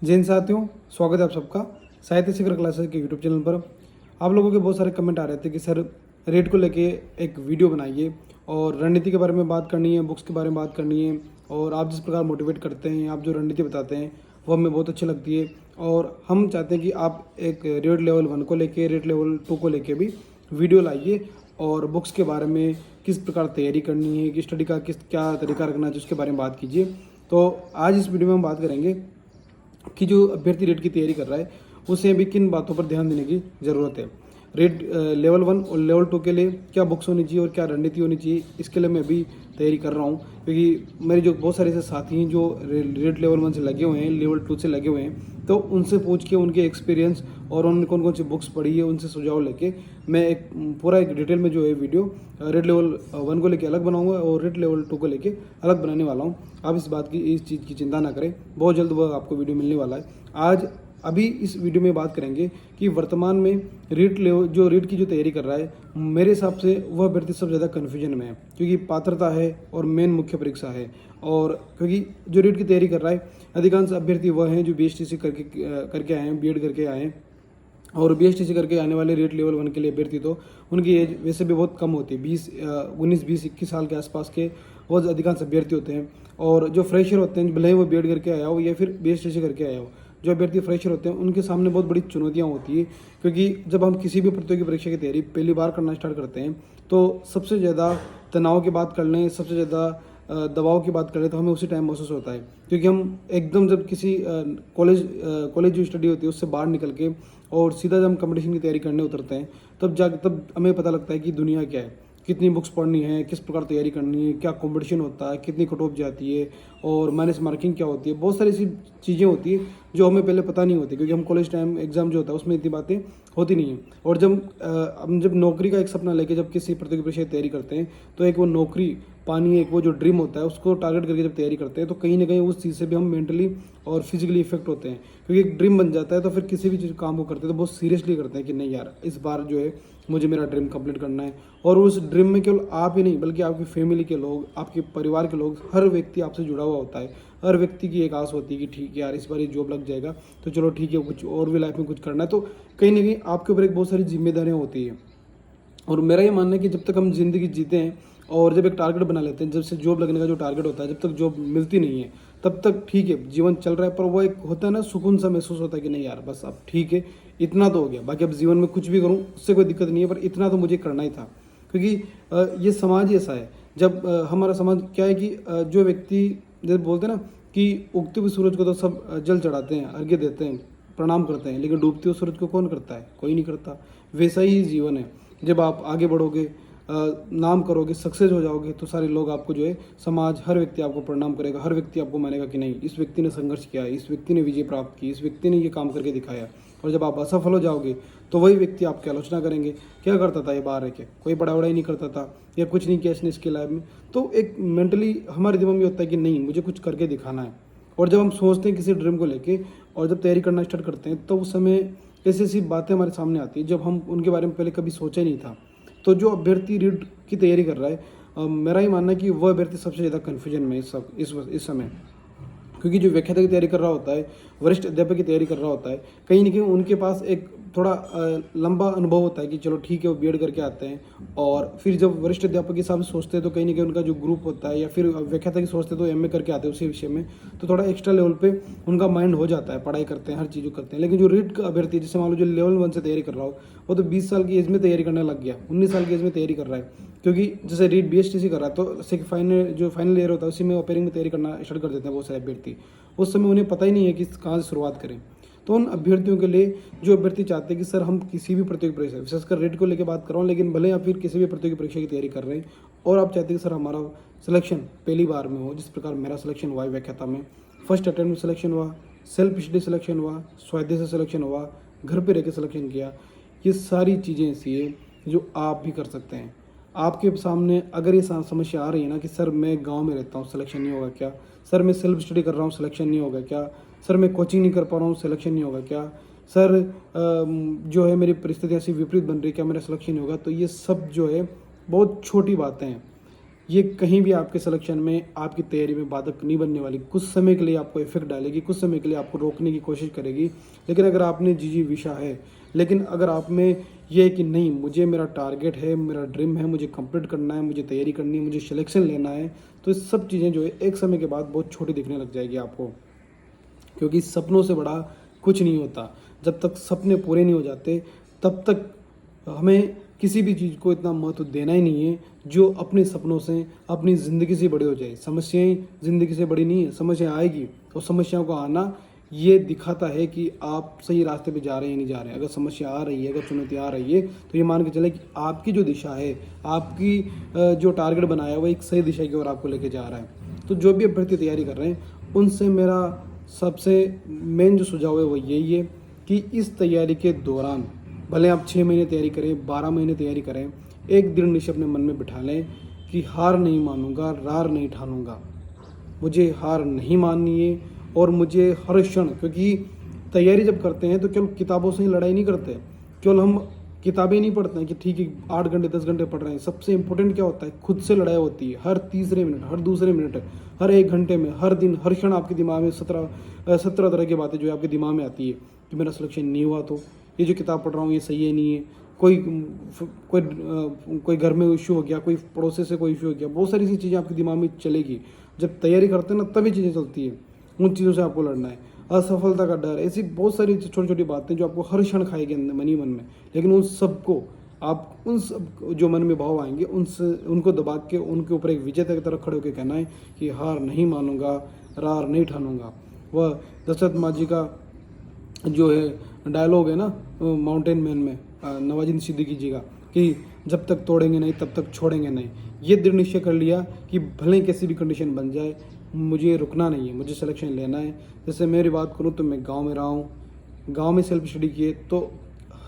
जय हिंद साथियों, स्वागत है आप सबका साहित्य शिखर क्लासेस के यूट्यूब चैनल पर। आप लोगों के बहुत सारे कमेंट आ रहे थे कि सर रेट को लेके एक वीडियो बनाइए और रणनीति के बारे में बात करनी है, बुक्स के बारे में बात करनी है। और आप जिस प्रकार मोटिवेट करते हैं, आप जो रणनीति बताते हैं वो हमें बहुत अच्छी लगती है। और हम चाहते हैं कि आप एक रेट लेवल 1 को लेके, रेट लेवल 2 को लेके भी वीडियो लाइए और बुक्स के बारे में किस प्रकार तैयारी करनी है, कि स्टडी का क्या तरीका रखना है, उसके बारे में बात कीजिए। तो आज इस वीडियो में हम बात करेंगे कि जो अभ्यर्थी रेट की तैयारी कर रहा है उसे अभी किन बातों पर ध्यान देने की ज़रूरत है। रेट लेवल 1 और लेवल 2 के लिए क्या बुक्स होनी चाहिए और क्या रणनीति होनी चाहिए, इसके लिए मैं अभी तैयारी कर रहा हूँ। क्योंकि मेरे जो बहुत सारे ऐसे साथी हैं जो रेट लेवल 1 से लगे हुए हैं, लेवल 2 से लगे हुए हैं, तो उनसे पूछ के उनके एक्सपीरियंस और उन्होंने कौन कौन सी बुक्स पढ़ी है उनसे सुझाव लेके मैं एक पूरा एक डिटेल में जो है वीडियो रेट लेवल 1 को लेके अलग बनाऊंगा और रेट लेवल 2 को लेके अलग बनाने वाला हूँ। आप इस चीज़ की चिंता ना करें, बहुत जल्द वह आपको वीडियो मिलने वाला है। आज अभी इस वीडियो में बात करेंगे कि वर्तमान में रेट की जो तैयारी कर रहा है, मेरे हिसाब से वह अभ्यर्थी सबसे ज़्यादा कन्फ्यूजन में है। क्योंकि पात्रता है और मेन मुख्य परीक्षा है। और क्योंकि जो रेट की तैयारी कर रहा है, अधिकांश अभ्यर्थी वह हैं जो बीएसटीसी करके आए हैं, बीएड करके आए हैं। और बीएसटीसी करके आने वाले रेट लेवल 1 के लिए अभ्यर्थी तो उनकी एज वैसे भी बहुत कम होती है, 19-20-21 साल के आसपास के वो अधिकांश अभ्यर्थी होते हैं। और जो फ्रेशर होते हैं, भले ही वो बीएड करके आया हो या फिर बीएसटीसी करके आया हो, जो अभ्यर्थी फ्रेशर होते हैं उनके सामने बहुत बड़ी चुनौतियाँ होती है। क्योंकि जब हम किसी भी प्रतियोगी परीक्षा की तैयारी पहली बार करना स्टार्ट करते हैं तो सबसे ज़्यादा तनाव की बात कर लें, सबसे ज़्यादा दबाव की बात करें तो हमें उसी टाइम महसूस होता है। क्योंकि हम एकदम जब किसी कॉलेज जो स्टडी होती है उससे बाहर निकल के और सीधा जब हम कंपटीशन की तैयारी करने उतरते हैं तब हमें पता लगता है कि दुनिया क्या है, कितनी बुक्स पढ़नी है, किस प्रकार तैयारी करनी है, क्या कंपटीशन होता है, कितनी कट ऑफ जाती है और माइनस मार्किंग क्या होती है। बहुत सारी ऐसी चीज़ें होती है जो हमें पहले पता नहीं होती, क्योंकि हम कॉलेज टाइम एग्जाम जो होता है उसमें इतनी बातें होती नहीं है। और हम जब नौकरी का एक सपना लेके जब किसी प्रतियोगी परीक्षा की तैयारी करते हैं तो एक वो नौकरी पानी, एक वो जो ड्रीम होता है उसको टारगेट करके जब तैयारी करते हैं तो कहीं ना कहीं उस चीज़ से भी हम मेंटली और फिजिकली इफेक्ट होते हैं। क्योंकि एक ड्रीम बन जाता है तो फिर किसी भी चीज़ काम को करते हैं तो बहुत सीरियसली करते हैं कि नहीं यार, इस बार जो है मुझे मेरा ड्रीम कंप्लीट करना है। और उस ड्रीम में केवल आप ही नहीं बल्कि आपकी फैमिली के लोग, आपके परिवार के लोग, हर व्यक्ति आपसे जुड़ा हुआ होता है। हर व्यक्ति की एक आस होती है कि ठीक है यार, इस बार ये जॉब लग जाएगा तो चलो ठीक है, कुछ और भी लाइफ में कुछ करना है। तो कहीं ना कहीं आपके ऊपर एक बहुत सारी जिम्मेदारियाँ होती हैं। और मेरा ये मानना है कि जब तक हम जिंदगी जीते हैं और जब एक टारगेट बना लेते हैं, जब से जॉब लगने का जो टारगेट होता है, जब तक जॉब मिलती नहीं है तब तक ठीक है, जीवन चल रहा है। पर वो एक होता है ना, सुकून सा महसूस होता है कि नहीं यार बस अब ठीक है, इतना तो हो गया, बाकी अब जीवन में कुछ भी करूँ उससे कोई दिक्कत नहीं है, पर इतना तो मुझे करना ही था। क्योंकि ये समाज ही ऐसा है। जब हमारा समाज क्या है कि जो व्यक्ति जैसे बोलते हैं ना कि उगते हुए सूरज को तो सब जल चढ़ाते हैं, अर्घ्य देते हैं, प्रणाम करते हैं, लेकिन डूबते हुए सूरज को कौन करता है? कोई नहीं करता। वैसा ही जीवन है। जब आप आगे बढ़ोगे, नाम करोगे, सक्सेस हो जाओगे तो सारे लोग आपको जो है, समाज, हर व्यक्ति आपको प्रणाम करेगा, हर व्यक्ति आपको मानेगा कि नहीं, इस व्यक्ति ने संघर्ष किया है, इस व्यक्ति ने विजय प्राप्त की, इस व्यक्ति ने ये काम करके दिखाया। और जब आप असफल हो जाओगे तो वही व्यक्ति आपकी आलोचना करेंगे, क्या करता था ये बाहर रह के, कोई बड़ा बड़ा ही नहीं करता था या कुछ नहीं किया इसने इसके लाइफ में। तो एक मेंटली हमारे दिमाग में होता है कि नहीं, मुझे कुछ करके दिखाना है। और जब हम सोचते हैं किसी ड्रीम को लेके और जब तैयारी करना स्टार्ट करते हैं तो उस समय ऐसी ऐसी बातें हमारे सामने आती है जब हम उनके बारे में पहले कभी सोचा ही नहीं था। तो जो अभ्यर्थी रीट की तैयारी कर रहा है, मेरा ही मानना है कि वह अभ्यर्थी सबसे ज़्यादा कन्फ्यूजन में इस समय। क्योंकि जो व्याख्याता की तैयारी कर रहा होता है, वरिष्ठ अध्यापक की तैयारी कर रहा होता है, कहीं ना कहीं उनके पास एक थोड़ा लंबा अनुभव होता है कि चलो ठीक है वो बीएड करके आते हैं। और फिर जब वरिष्ठ अध्यापक के हिसाब से सोचते हैं तो कहीं ना कहीं उनका जो ग्रुप होता है, या फिर व्याख्याता की सोचते हैं तो एमए करके आते हैं उसी विषय में, तो थोड़ा एक्स्ट्रा लेवल पे उनका माइंड हो जाता है, पढ़ाई करते हैं, हर चीज़ करते हैं। लेकिन जो रीट का अभ्यर्थी, जैसे मान लो जो लेवल 1 से तैयारी कर रहा हो, वो तो 20 साल की एज में तैयारी करने लग गया, 19 साल की एज में तैयारी कर रहा है। क्योंकि जैसे रीट बीएसटीसी कर रहा है तो फाइनल ईयर होता है उसी में ओपेनिंग में तैयारी करना स्टार्ट कर देते हैं बहुत सारे अभ्यर्थी। उस समय उन्हें पता ही नहीं है कि कहाँ से शुरुआत करें। तो उन अभ्यर्थियों के लिए, जो अभ्यर्थी चाहते हैं कि सर हम किसी भी प्रतियोगी परीक्षा, विशेषकर रेट को लेकर बात कर रहा हूँ, लेकिन भले या फिर किसी भी प्रतियोगी परीक्षा की तैयारी कर रहे हैं और आप चाहते हैं कि सर हमारा सिलेक्शन पहली बार में हो, जिस प्रकार मेरा सिलेक्शन हुआ है व्याख्याता में, फर्स्ट अटेम्प्ट में सिलेक्शन हुआ, सेल्फ स्टडी सिलेक्शन हुआ, स्वाध्याय से सिलेक्शन हुआ, घर पर रह के सिलेक्शन किया, ये सारी चीज़ें ऐसी है जो आप भी कर सकते हैं। आपके सामने अगर ये समस्या आ रही है ना कि सर मैं गांव में रहता हूँ, सिलेक्शन नहीं होगा क्या, सर मैं सेल्फ स्टडी कर रहा हूँ, सिलेक्शन नहीं होगा क्या, सर मैं कोचिंग नहीं कर पा रहा हूँ, सिलेक्शन नहीं होगा क्या, सर जो है मेरी परिस्थिति ऐसी विपरीत बन रही है, क्या मेरा सिलेक्शन नहीं होगा, तो ये सब जो है बहुत छोटी बातें हैं। ये कहीं भी आपके सिलेक्शन में, आपकी तैयारी में बाधक नहीं बनने वाली। कुछ समय के लिए आपको इफेक्ट डालेगी, कुछ समय के लिए आपको रोकने की कोशिश करेगी। लेकिन अगर आपने जी विषय है, लेकिन अगर आप में ये है कि नहीं, मुझे मेरा टारगेट है, मेरा ड्रीम है, मुझे कंप्लीट करना है, मुझे तैयारी करनी है, मुझे सिलेक्शन लेना है, तो इस सब चीज़ें जो है एक समय के बाद बहुत छोटी दिखने लग जाएगी आपको। क्योंकि सपनों से बड़ा कुछ नहीं होता। जब तक सपने पूरे नहीं हो जाते तब तक हमें किसी भी चीज़ को इतना महत्व देना ही नहीं है जो अपने सपनों से, अपनी ज़िंदगी से बड़ी हो जाए। समस्याएं ज़िंदगी से बड़ी नहीं है, समस्या आएगी, और समस्याओं का आना ये दिखाता है कि आप सही रास्ते पे जा रहे हैं या नहीं जा रहे हैं। अगर समस्या आ रही है, अगर चुनौती आ रही है, तो ये मान के चले कि आपकी जो दिशा है, आपकी जो टारगेट बनाया है वो एक सही दिशा की ओर आपको लेके जा रहा है। तो जो भी अभ्यर्थी तैयारी कर रहे हैं उनसे मेरा सबसे मेन जो सुझाव है वो यही है कि इस तैयारी के दौरान भले आप 6 महीने तैयारी करें, 12 महीने तैयारी करें, एक दृढ़ निश्चय अपने मन में बिठा लें कि हार नहीं मानूंगा, रार नहीं ठानूंगा। मुझे हार नहीं माननी है और मुझे हर क्षण, क्योंकि तैयारी जब करते हैं तो केवल किताबों से ही लड़ाई नहीं करते। केवल हम किताबें नहीं पढ़ते हैं कि ठीक है 8 घंटे 10 घंटे पढ़ रहे हैं। सबसे इंपॉर्टेंट क्या होता है, खुद से लड़ाई होती है। हर तीसरे मिनट, हर दूसरे मिनट, हर 1 घंटे में, हर दिन, हर क्षण आपके दिमाग में 17 तरह की बातें जो है आपके दिमाग में आती है कि मेरा सिलेक्शन नहीं हुआ तो, ये जो किताब पढ़ रहा हूँ ये सही है नहीं है, कोई घर में इशू हो गया, कोई पड़ोसी से कोई इशू हो गया, बहुत सारी ऐसी चीज़ें आपके दिमाग में चलेगी। जब तैयारी करते हैं ना तभी चीज़ें चलती है, उन चीज़ों से आपको लड़ना है। असफलता का डर, ऐसी बहुत सारी छोटी छोटी बातें जो आपको हर क्षण खाएगी मन ही मन में। लेकिन उन सबको आप, उन सब जो मन में भाव आएंगे उनको दबा के उनके ऊपर एक विजेता की तरह खड़े होकर कहना है कि हार नहीं मानूंगा, रार नहीं ठानूंगा। वह दशरथ मांझी का जो है डायलॉग है ना माउंटेन मैन में, नवाजुद्दीन सिद्दीकी जी का, कि जब तक तोड़ेंगे नहीं तब तक छोड़ेंगे नहीं। ये दृढ़ निश्चय कर लिया कि भले कैसी भी कंडीशन बन जाए मुझे रुकना नहीं है, मुझे सिलेक्शन लेना है। जैसे मेरी बात करूँ तो मैं गांव में रहा हूँ, गांव में सेल्फ स्टडी किए, तो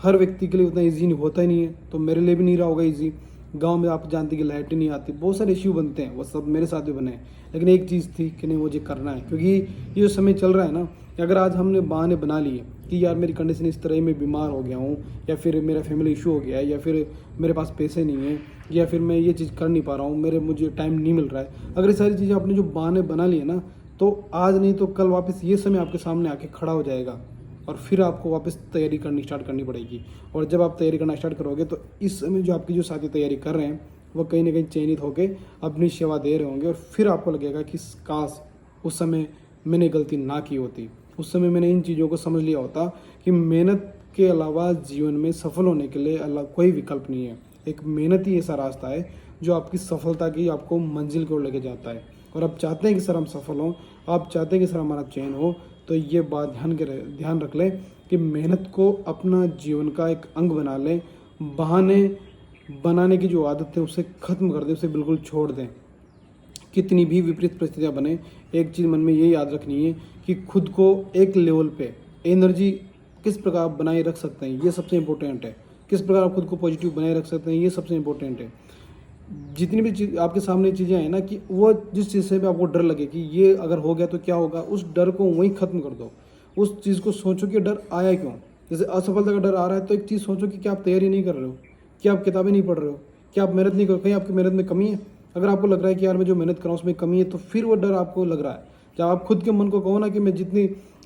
हर व्यक्ति के लिए उतना ईजी होता ही नहीं है, तो मेरे लिए भी नहीं रहा होगा ईजी। गांव में आप जानते हैं कि लाइट नहीं आती, बहुत सारे इश्यू बनते हैं, वो सब मेरे साथ भी बने हैं। लेकिन एक चीज़ थी कि नहीं, मुझे करना है। क्योंकि ये जो समय चल रहा है ना, अगर आज हमने बहाने बना लिए कि यार मेरी कंडीशन इस तरह, मैं बीमार हो गया हूँ, या फिर मेरा फैमिली इशू हो गया है, या फिर मेरे पास पैसे नहीं है, या फिर मैं ये चीज़ कर नहीं पा रहा हूँ, मुझे टाइम नहीं मिल रहा है, अगर ये सारी चीज़ें आपने जो बहाने बना लिए ना, तो आज नहीं तो कल वापस ये समय आपके सामने आके खड़ा हो जाएगा और फिर आपको वापस तैयारी करनी स्टार्ट करनी पड़ेगी। और जब आप तैयारी करना स्टार्ट करोगे तो इस समय जो आपकी जो साथी तैयारी कर रहे हैं वो कहीं ना कहीं चयनित होकर अपनी सेवा दे रहे होंगे, और फिर आपको लगेगा कि काश उस समय मैंने गलती ना की होती, उस समय मैंने इन चीज़ों को समझ लिया होता कि मेहनत के अलावा जीवन में सफल होने के लिए अलग कोई विकल्प नहीं है। एक मेहनत ही ऐसा रास्ता है जो आपकी सफलता की, आपको मंजिल की ओर लेके जाता है। और आप चाहते हैं कि सर हम सफल हों, आप चाहते हैं कि सर हमारा चयन हो, तो ये बात ध्यान रख लें कि मेहनत को अपना जीवन का एक अंग बना लें। बहाने बनाने की जो आदत है उसे ख़त्म कर दें, उसे बिल्कुल छोड़ दें। कितनी भी विपरीत परिस्थितियाँ बने, एक चीज़ मन में ये याद रखनी है कि खुद को एक लेवल पे एनर्जी किस प्रकार आप बनाए रख सकते हैं, ये सबसे इम्पोर्टेंट है। किस प्रकार आप खुद को पॉजिटिव बनाए रख सकते हैं, ये सबसे इम्पोर्टेंट है। जितनी भी चीज़ आपके सामने चीज़ें हैं ना, कि वो जिस चीज़ से भी आपको डर लगे कि ये अगर हो गया तो क्या होगा, उस डर को वहीं ख़त्म कर दो। उस चीज़ को सोचो कि डर आया क्यों। जैसे असफलता का डर आ रहा है तो एक चीज़ सोचो कि क्या आप तैयारी नहीं कर रहे हो, क्या आप किताबें नहीं पढ़ रहे हो, क्या आप मेहनत नहीं कर रहे हो, कहीं आपकी मेहनत में कमी है। अगर आपको लग रहा है कि यार मैं जो मेहनत कर रहा हूँ उसमें कमी है, तो फिर वो डर आपको लग रहा है। जब आप खुद के मन को कहो ना कि मैं जितनी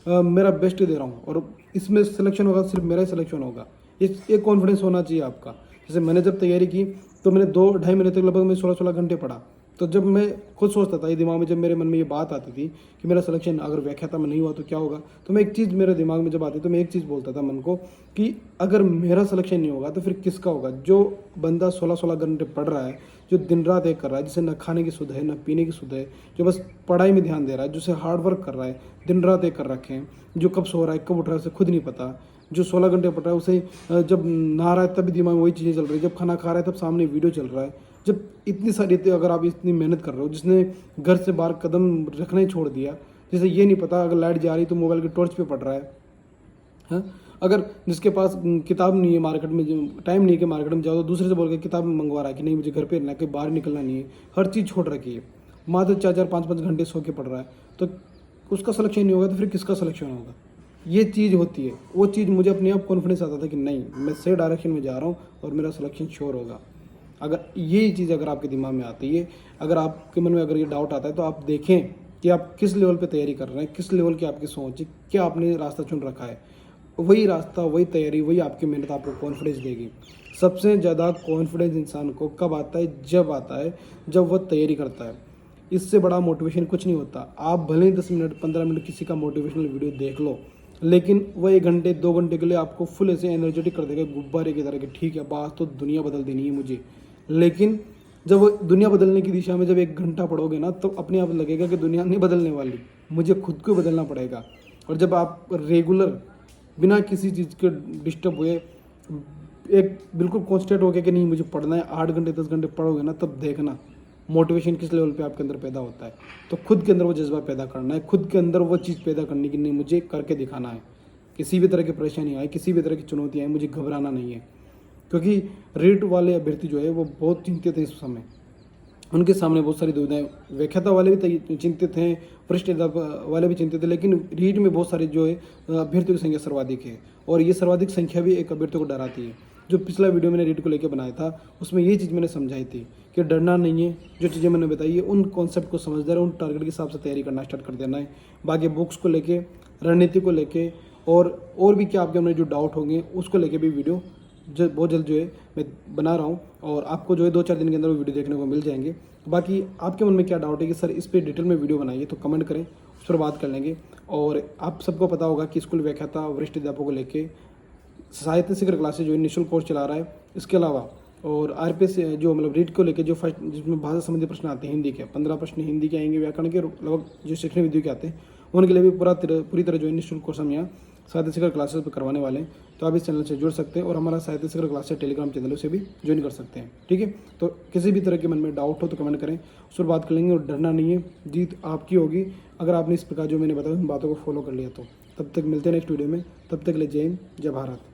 मेरा बेस्ट दे रहा हूँ और इसमें सिलेक्शन होगा, सिर्फ मेरा ही सिलेक्शन होगा, एक कॉन्फिडेंस होना चाहिए आपका। जैसे मैंने जब तैयारी की तो मैंने 2-2.5 महीने तक लगभग मैं 16-16 घंटे पढ़ा। तो जब मैं खुद सोचता था, ये दिमाग में जब मेरे मन में ये बात आती थी कि मेरा सिलेक्शन अगर व्याख्याता में नहीं हुआ तो क्या होगा, तो मैं एक चीज़ मेरे दिमाग में जब आती तो मैं एक चीज़ बोलता था मन को कि अगर मेरा सिलेक्शन नहीं होगा तो फिर किसका होगा। जो बंदा 16-16 घंटे पढ़ रहा है, जो दिन रात एक कर रहा है, जिसे न खाने की सुध है न पीने की सुध है, जो बस पढ़ाई में ध्यान दे रहा है, जिसे हार्ड वर्क कर रहा है, दिन रात एक कर रखे हैं, जो कब सो रहा है कब उठ रहा है उसे खुद नहीं पता, जो 16 घंटे पढ़ रहा है उसे जब नहा रहा है तभी दिमाग में वही चीज़ें चल रही है, जब खाना खा रहा है तब सामने वीडियो चल रहा है। जब इतनी सारी, अगर आप इतनी मेहनत कर रहे हो, जिसने घर से बाहर कदम रखना ही छोड़ दिया, जिसे ये नहीं पता अगर लाइट जा रही तो मोबाइल के टॉर्च पे पढ़ रहा है, हाँ? अगर जिसके पास किताब नहीं है, मार्केट में टाइम नहीं है कि मार्केट में जाओ, तो दूसरे से बोल के किताब मंगवा रहा है कि नहीं मुझे घर पे रहना है, कहीं बाहर निकलना नहीं है, हर चीज़ छोड़ रखी है, मात्र 4-4 5-5 घंटे सो के पढ़ रहा है, तो उसका सिलेक्शन नहीं होगा तो फिर किसका सिलेक्शन होगा। ये चीज़ होती है, वो चीज़ मुझे अपने आप कॉन्फिडेंस आता था कि नहीं, मैं सही डायरेक्शन में जा रहा हूँ और मेरा सिलेक्शन श्योर होगा। अगर ये चीज़ अगर आपके दिमाग में आती है, अगर आपके मन में अगर ये डाउट आता है, तो आप देखें कि आप किस लेवल पे तैयारी कर रहे हैं, किस लेवल की आपकी सोच है, क्या आपने रास्ता चुन रखा है। वही रास्ता, वही तैयारी, वही आपकी मेहनत आपको कॉन्फिडेंस देगी। सबसे ज़्यादा कॉन्फिडेंस इंसान को कब आता है? जब आता है जब वह तैयारी करता है। इससे बड़ा मोटिवेशन कुछ नहीं होता। आप भले ही 10 मिनट 15 मिनट किसी का मोटिवेशनल वीडियो देख लो, लेकिन वह 1 घंटे 2 घंटे के लिए आपको फुल ऐसे एनर्जेटिक कर देगा, गुब्बारे की तरह कि ठीक है बात तो दुनिया बदल देनी है मुझे। लेकिन जब वो दुनिया बदलने की दिशा में जब 1 घंटा पढ़ोगे ना, तो अपने आप लगेगा कि दुनिया नहीं बदलने वाली, मुझे खुद को बदलना पड़ेगा। और जब आप रेगुलर बिना किसी चीज़ के डिस्टर्ब हुए एक बिल्कुल कॉन्स्टेंट हो गया कि नहीं मुझे पढ़ना है, 8 घंटे 10 घंटे पढ़ोगे ना, तब देखना मोटिवेशन किस लेवल पे आपके अंदर पैदा होता है। तो खुद के अंदर वो जज्बा पैदा करना है, खुद के अंदर वो चीज़ पैदा करनी कि नहीं मुझे करके दिखाना है। किसी भी तरह की परेशानी आए, किसी भी तरह की चुनौती आए, मुझे घबराना नहीं है। क्योंकि रीट वाले अभ्यर्थी जो है वो बहुत चिंतित हैं इस समय, उनके सामने बहुत सारी दुविधाएं। व्याख्याता वाले भी चिंतित हैं, वरिष्ठ अध्यापक वाले भी चिंतित हैं, लेकिन रीट में बहुत सारे जो है अभ्यर्थियों की संख्या सर्वाधिक है। और ये सर्वाधिक संख्या भी एक अभ्यर्थी को डराती है। जो पिछला वीडियो मैंने रीट को लेकर बनाया था, उसमें ये चीज़ मैंने समझाई थी कि डरना नहीं है। जो चीज़ें मैंने बताई है उन कॉन्सेप्ट को समझदार, उन टारगेट के हिसाब से तैयारी करना स्टार्ट कर देना है। बाकी बुक्स को लेके, रणनीति को लेके और भी क्या आपके अंदर जो डाउट होंगे उसको लेके भी वीडियो बहुत जल्द जो है मैं बना रहा हूँ, और आपको जो है 2-4 दिन के अंदर वो वीडियो देखने को मिल जाएंगे। बाकी आपके मन में क्या डाउट है कि सर इस पर डिटेल में वीडियो बनाइए, तो कमेंट करें, उस पर बात कर लेंगे। और आप सबको पता होगा कि स्कूल व्याख्याता वरिष्ठ अध्यापकों को लेके साहित्य शिखर क्लासेज जो निःशुल्क कोर्स चला रहा है। इसके अलावा और RPS जो मतलब रीट को लेके जो फर्स्ट जिसमें भाषा संबंधी प्रश्न आते हैं, हिंदी के 15 प्रश्न हिंदी के आएंगे, व्याकरण के लगभग जो शैक्षणिक विधियों के आते हैं उनके लिए भी पूरी तरह जो है निःशुल्क कोर्स हम यहाँ साहित्य शिखर क्लासेस पर करवाने वाले हैं। तो आप इस चैनल से जुड़ सकते हैं और हमारा साहित्य शिखर क्लासेस टेलीग्राम चैनल से भी ज्वाइन कर सकते हैं। ठीक है, तो किसी भी तरह के मन में डाउट हो तो कमेंट करें, उस पर बात कर लेंगे। और डरना नहीं है, जीत आपकी होगी अगर आपने इस प्रकार जो मैंने बताया उन बातों को फॉलो कर लिया तो। तब तक मिलते हैं नेक्स्ट वीडियो में, तब तक के लिए जय हिंद, जय भारत।